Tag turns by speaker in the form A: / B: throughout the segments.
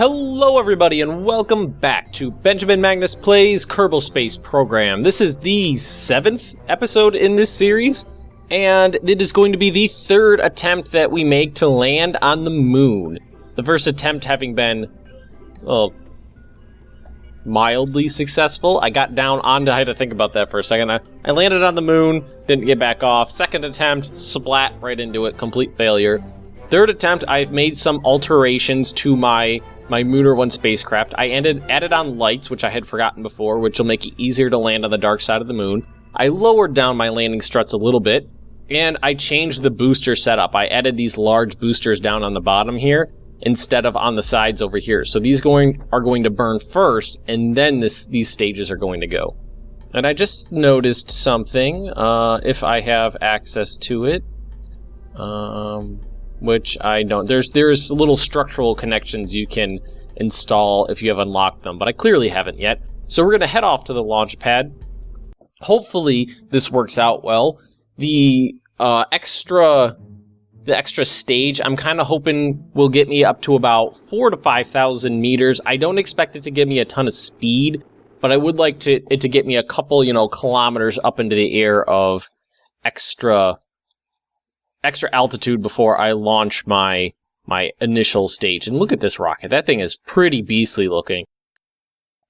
A: Hello everybody and welcome back to Benjamin Magnus Plays Kerbal Space Program. This is the 7th episode in this series, and it is going to be the 3rd attempt that we make to land on the moon. The first attempt having been, well, mildly successful. I got down onto, I had to think about that for a second. I landed on the moon, didn't get back off. Second attempt, splat right into it, complete failure. Third attempt, I've made some alterations to my Mooner 1 spacecraft. I added on lights, which I had forgotten before, which will make it easier to land on the dark side of the moon. I lowered down my landing struts a little bit, and I changed the booster setup. I added these large boosters down on the bottom here, instead of on the sides over here. So these are going to burn first, and then these stages are going to go. And I just noticed something, if I have access to it. Which I don't. There's little structural connections you can install if you have unlocked them, but I clearly haven't yet. So we're going to head off to the launch pad. Hopefully this works out well. The extra stage, I'm kind of hoping will get me up to about 4,000 to 5,000 meters. I don't expect it to give me a ton of speed, but I would like it to get me a couple, kilometers up into the air of extra altitude before I launch my initial stage. And look at this rocket. That thing is pretty beastly looking.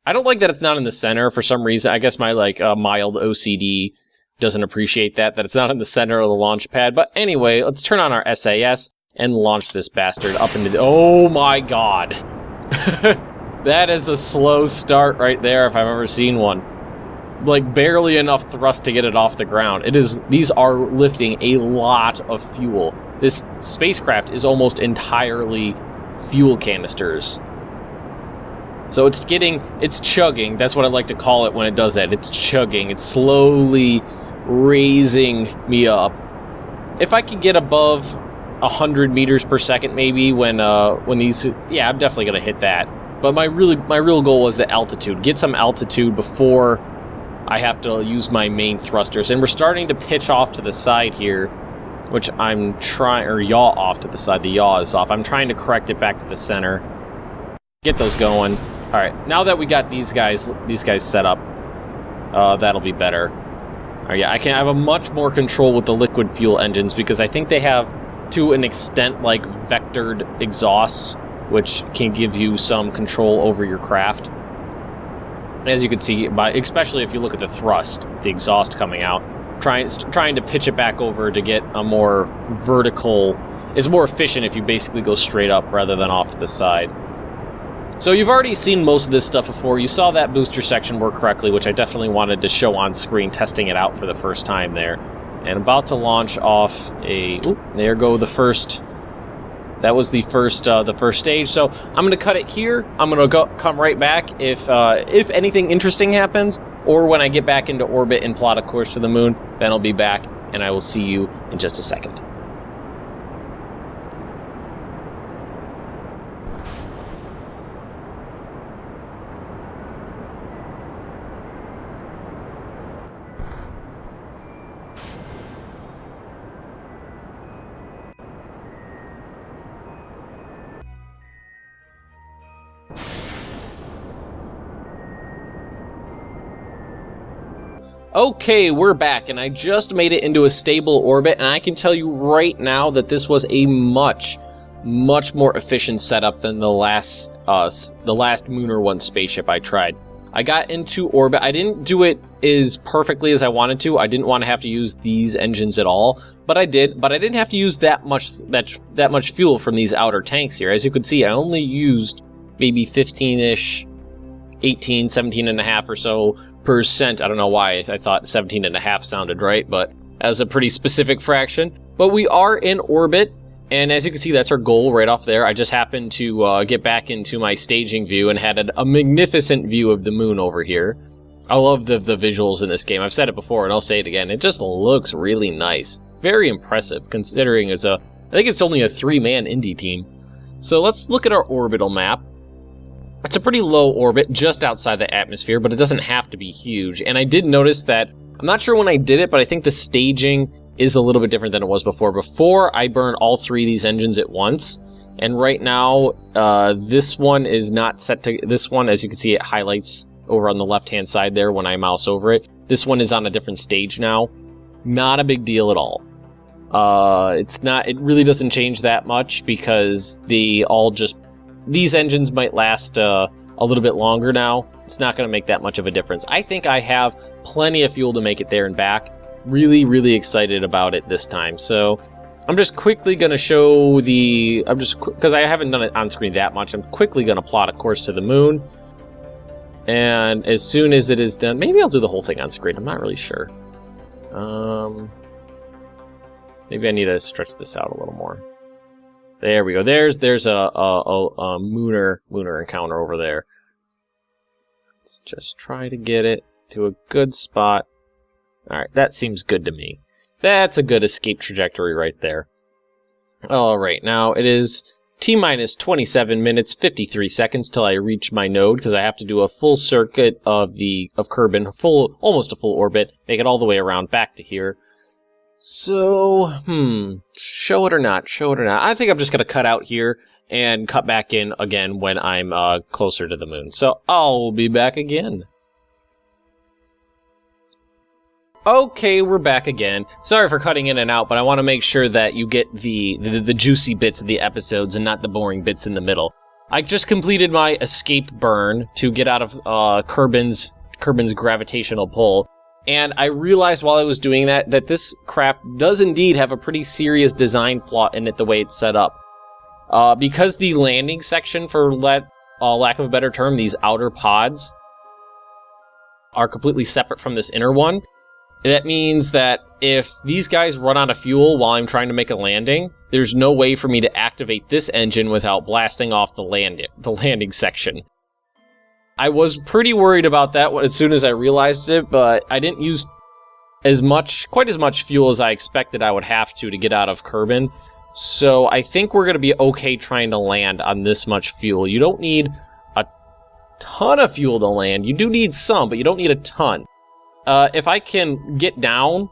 A: I don't like that it's not in the center for some reason. I guess my mild OCD doesn't appreciate that it's not in the center of the launch pad. But anyway, let's turn on our SAS and launch this bastard up into the... Oh my god. That is a slow start right there if I've ever seen one. Like, barely enough thrust to get it off the ground. These are lifting a lot of fuel. This spacecraft is almost entirely fuel canisters. So it's chugging. That's what I like to call it when it does that. It's chugging. It's slowly raising me up. If I could get above 100 meters per second, maybe, when these... Yeah, I'm definitely going to hit that. But my real goal was the altitude. Get some altitude before I have to use my main thrusters. And we're starting to pitch off to the side here, which I'm trying, or yaw off to the side. The yaw is off. I'm trying to correct it back to the center. Get those going. All right, now that we got these guys set up, that'll be better. All right, yeah, I have a much more control with the liquid fuel engines because I think they have, to an extent, like vectored exhausts, which can give you some control over your craft. As you can see, especially if you look at the thrust, the exhaust coming out, trying to pitch it back over to get a more vertical... It's more efficient if you basically go straight up rather than off to the side. So you've already seen most of this stuff before. You saw that booster section work correctly, which I definitely wanted to show on screen, testing it out for the first time there. And about to launch off a... Oop, there go the first... That was the first stage. So I'm going to cut it here. I'm going to come right back if anything interesting happens, or when I get back into orbit and plot a course to the moon. Then I'll be back, and I will see you in just a second. Okay, we're back, and I just made it into a stable orbit, and I can tell you right now that this was a much more efficient setup than the last Mooner 1 spaceship I tried. I got into orbit. I didn't do it as perfectly as I wanted to. I didn't want to have to use these engines at all, but I did. But I didn't have to use that much fuel from these outer tanks here. As you can see, I only used maybe 15-ish, 18, 17 and a half or so percent. I don't know why I thought 17 and a half sounded right, but as a pretty specific fraction. But we are in orbit, and as you can see, that's our goal right off there. I just happened to get back into my staging view and had a magnificent view of the moon over here. I love the visuals in this game. I've said it before, and I'll say it again. It just looks really nice. Very impressive, considering I think it's only a 3-man indie team. So let's look at our orbital map. It's a pretty low orbit, just outside the atmosphere, but it doesn't have to be huge. And I did notice that, I'm not sure when I did it, but I think the staging is a little bit different than it was before. Before, I burned all 3 of these engines at once, And right now, this one is not set to... This one, as you can see, it highlights over on the left-hand side there when I mouse over it. This one is on a different stage now. Not a big deal at all. It's not... It really doesn't change that much because they all just... These engines might last a little bit longer now. It's not going to make that much of a difference. I think I have plenty of fuel to make it there and back. Really, really excited about it this time. So I'm just quickly going to show the... because I haven't done it on screen that much, I'm quickly going to plot a course to the moon. And as soon as it is done, maybe I'll do the whole thing on screen. I'm not really sure. Maybe I need to stretch this out a little more. There we go. There's a lunar encounter over there. Let's just try to get it to a good spot. Alright, that seems good to me. That's a good escape trajectory right there. Alright, now it is T-minus 27 minutes, 53 seconds till I reach my node, because I have to do a full circuit of Kerbal, almost a full orbit, make it all the way around back to here. So, show it or not, show it or not. I think I'm just going to cut out here and cut back in again when I'm closer to the moon. So, I'll be back again. Okay, we're back again. Sorry for cutting in and out, but I want to make sure that you get the juicy bits of the episodes and not the boring bits in the middle. I just completed my escape burn to get out of Kerbin's gravitational pull, and I realized while I was doing that this crap does indeed have a pretty serious design flaw in it the way it's set up. Because the landing section, for lack of a better term, these outer pods are completely separate from this inner one. That means that if these guys run out of fuel while I'm trying to make a landing, there's no way for me to activate this engine without blasting off the landing section. I was pretty worried about that as soon as I realized it, but I didn't use quite as much fuel as I expected I would have to get out of Kerbal. So I think we're going to be okay trying to land on this much fuel. You don't need a ton of fuel to land. You do need some, but you don't need a ton. If I can get down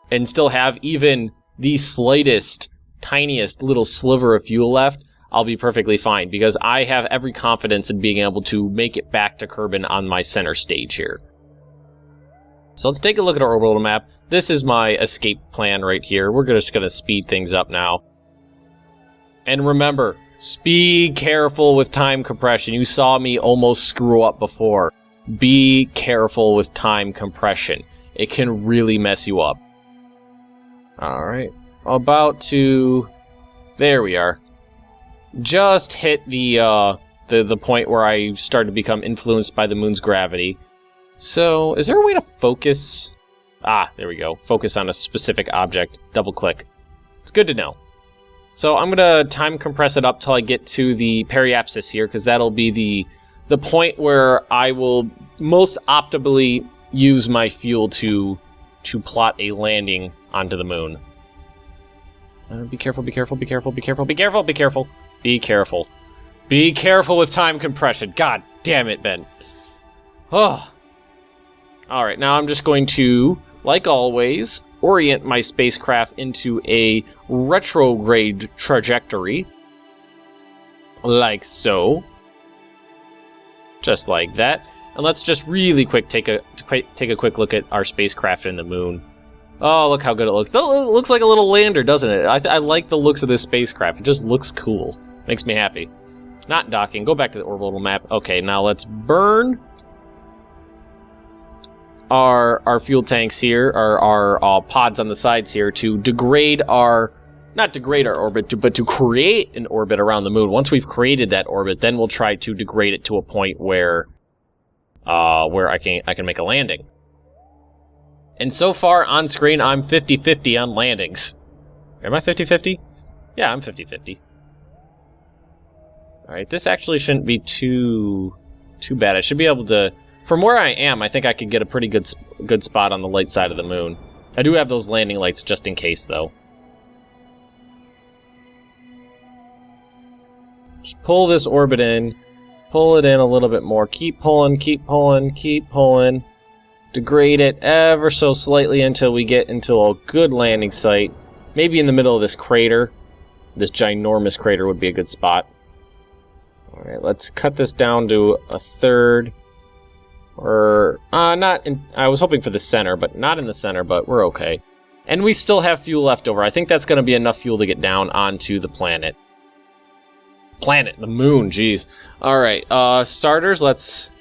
A: and still have even the slightest, tiniest little sliver of fuel left, I'll be perfectly fine, because I have every confidence in being able to make it back to Kerbal on my center stage here. So let's take a look at our orbital map. This is my escape plan right here. We're just going to speed things up now. And remember, be careful with time compression. You saw me almost screw up before. Be careful with time compression. It can really mess you up. Alright. About to... There we are. Just hit the point where I start to become influenced by the moon's gravity. So, is there a way to focus? Ah, there we go. Focus on a specific object. Double click. It's good to know. So I'm going to time compress it up till I get to the periapsis here, because that'll be the point where I will most optimally use my fuel to plot a landing onto the moon. Be careful, be careful, be careful, be careful, be careful, be careful, be careful. Be careful with time compression. God damn it, Ben. Oh. Alright, now I'm just going to, like always, orient my spacecraft into a retrograde trajectory. Like so. Just like that. And let's just really quick take a quick look at our spacecraft in the moon. Oh, look how good it looks. Oh, it looks like a little lander, doesn't it? I like the looks of this spacecraft. It just looks cool. Makes me happy. Not docking. Go back to the orbital map. Okay, now let's burn our fuel tanks here, our pods on the sides here, to degrade our... Not degrade our orbit, but to create an orbit around the moon. Once we've created that orbit, then we'll try to degrade it to a point where I can make a landing. And so far on screen, I'm 50-50 on landings. Am I 50-50? Yeah, I'm 50-50. Alright, this actually shouldn't be too bad. I should be able to... From where I am, I think I could get a pretty good spot on the light side of the moon. I do have those landing lights just in case, though. Just pull this orbit in. Pull it in a little bit more. Keep pulling, keep pulling, keep pulling. Degrade it ever so slightly until we get into a good landing site. Maybe in the middle of this crater. this ginormous crater would be a good spot. Alright, let's cut this down to a third. Or, not in... I was hoping for the center, but not in the center, but we're okay. And we still have fuel left over. I think that's going to be enough fuel to get down onto the planet. The moon, jeez. Alright, starters, let's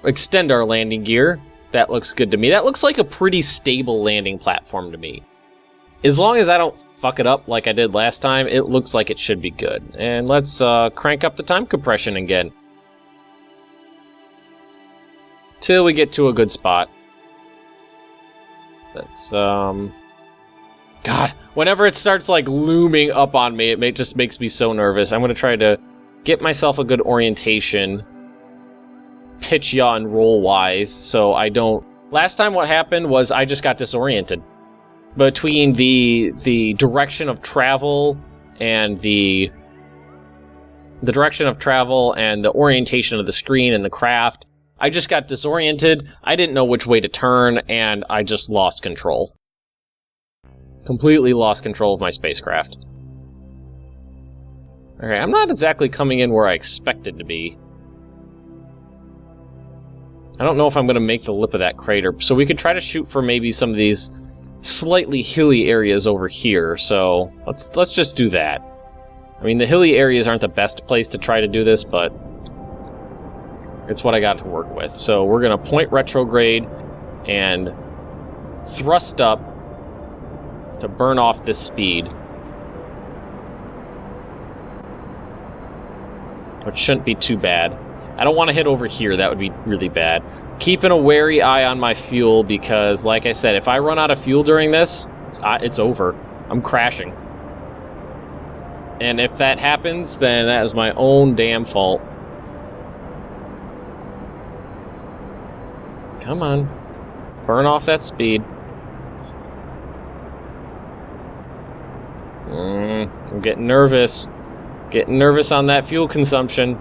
A: extend our landing gear. That looks good to me. That looks like a pretty stable landing platform to me. As long as I don't fuck it up like I did last time, it looks like it should be good. And let's crank up the time compression again. Till we get to a good spot. That's, God, whenever it starts, like, looming up on me, it just makes me so nervous. I'm gonna try to get myself a good orientation, pitch, yaw, and roll-wise, so I don't... Last time what happened was I just got disoriented. Between the direction of travel and the direction of travel and the orientation of the screen and the craft, I just got disoriented, I didn't know which way to turn, and I just lost control. Completely lost control of my spacecraft. Okay, I'm not exactly coming in where I expected to be. I don't know if I'm going to make the lip of that crater, so we could try to shoot for maybe some of these slightly hilly areas over here, so let's just do that. I mean, the hilly areas aren't the best place to try to do this, but it's what I got to work with. So we're going to point retrograde and thrust up to burn off this speed. Which shouldn't be too bad. I don't want to hit over here, that would be really bad. Keeping a wary eye on my fuel because, like I said, if I run out of fuel during this, it's over. I'm crashing. And if that happens, then that is my own damn fault. Come on. Burn off that speed. I'm getting nervous. Getting nervous on that fuel consumption.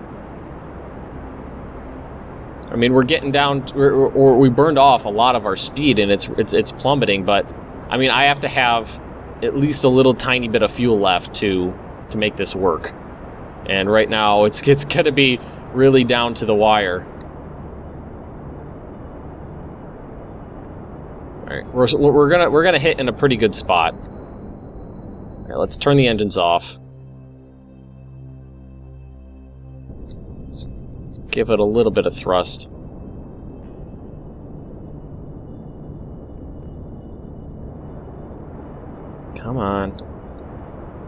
A: I mean, we're getting down, or we burned off a lot of our speed, and it's plummeting. But I mean, I have to have at least a little tiny bit of fuel left to make this work. And right now, it's gonna be really down to the wire. All right, we're gonna hit in a pretty good spot. All right, let's turn the engines off. Let's give it a little bit of thrust. Come on.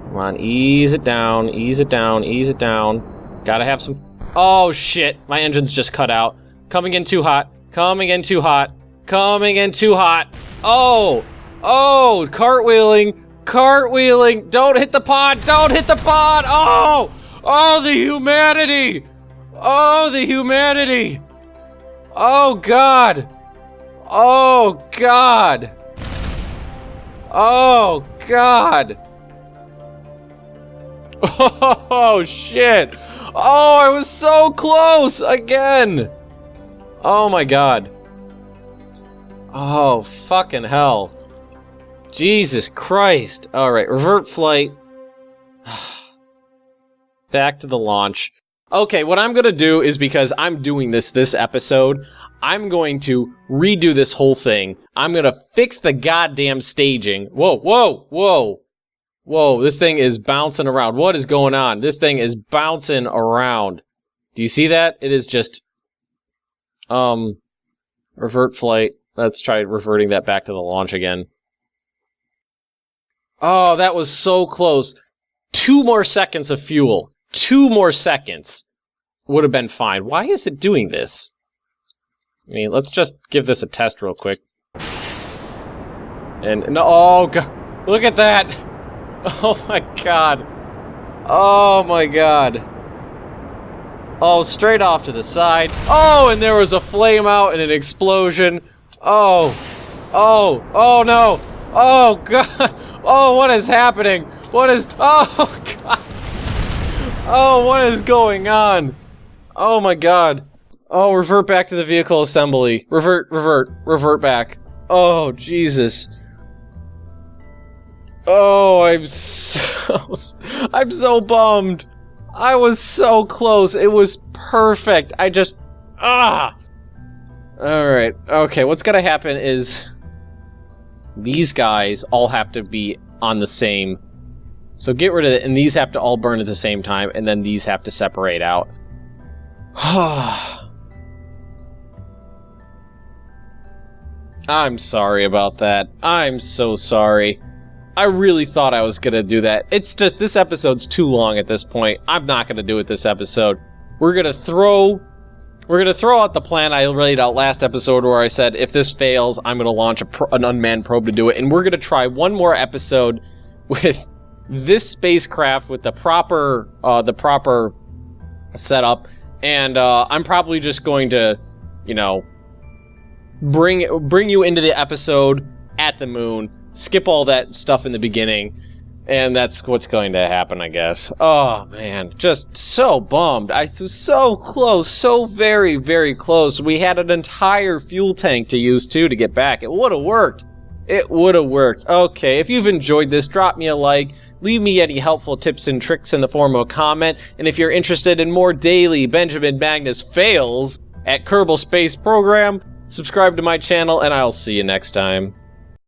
A: Come on, ease it down, ease it down, ease it down. Gotta have some... Oh, shit! My engine's just cut out. Coming in too hot. Coming in too hot. Coming in too hot. Oh! Oh! Cartwheeling! Cartwheeling! Don't hit the pod! Don't hit the pod! Oh! Oh, the humanity! Oh, the humanity! Oh, God! Oh, God! Oh, God! Oh, shit! Oh, I was so close! Again! Oh, my God. Oh, fucking hell. Jesus Christ. Alright, revert flight. Back to the launch. Okay, what I'm gonna do is, because I'm doing this episode, I'm going to redo this whole thing. I'm gonna fix the goddamn staging. Whoa, whoa, whoa. Whoa, this thing is bouncing around. What is going on? This thing is bouncing around. Do you see that? It is just... Revert flight. Let's try reverting that back to the launch again. Oh, that was so close. 2 more seconds of fuel. 2 more seconds would have been fine. Why is it doing this? I mean, let's just give this a test real quick. And, no, oh, God. Look at that. Oh, my God. Oh, my God. Oh, straight off to the side. Oh, and there was a flame out and an explosion. Oh. Oh. Oh, no. Oh, God. Oh, what is happening? What is... Oh, God. Oh, what is going on? Oh, my God. Oh, revert back to the vehicle assembly. Revert back. Oh, Jesus. Oh, I'm so bummed. I was so close. It was perfect. Alright. Okay, what's gonna happen is these guys all have to be on the same. So get rid of it, and these have to all burn at the same time, and then these have to separate out. I'm sorry about that. I'm so sorry. I really thought I was gonna do that. It's just, this episode's too long at this point. I'm not gonna do it this episode. We're gonna throw out the plan I laid out last episode where I said, if this fails, I'm gonna launch an unmanned probe to do it, and we're gonna try one more episode with this spacecraft with the proper setup, and I'm probably just going to, you know, bring you into the episode at the moon, skip all that stuff in the beginning, and that's what's going to happen, I guess. Oh, man, just so bummed. I was so close, so very, very close. We had an entire fuel tank to use, too, to get back. It would have worked. It would have worked. Okay, if you've enjoyed this, drop me a like. Leave me any helpful tips and tricks in the form of a comment. And if you're interested in more daily Benjamin Magnus fails at Kerbal Space Program, subscribe to my channel, and I'll see you next time.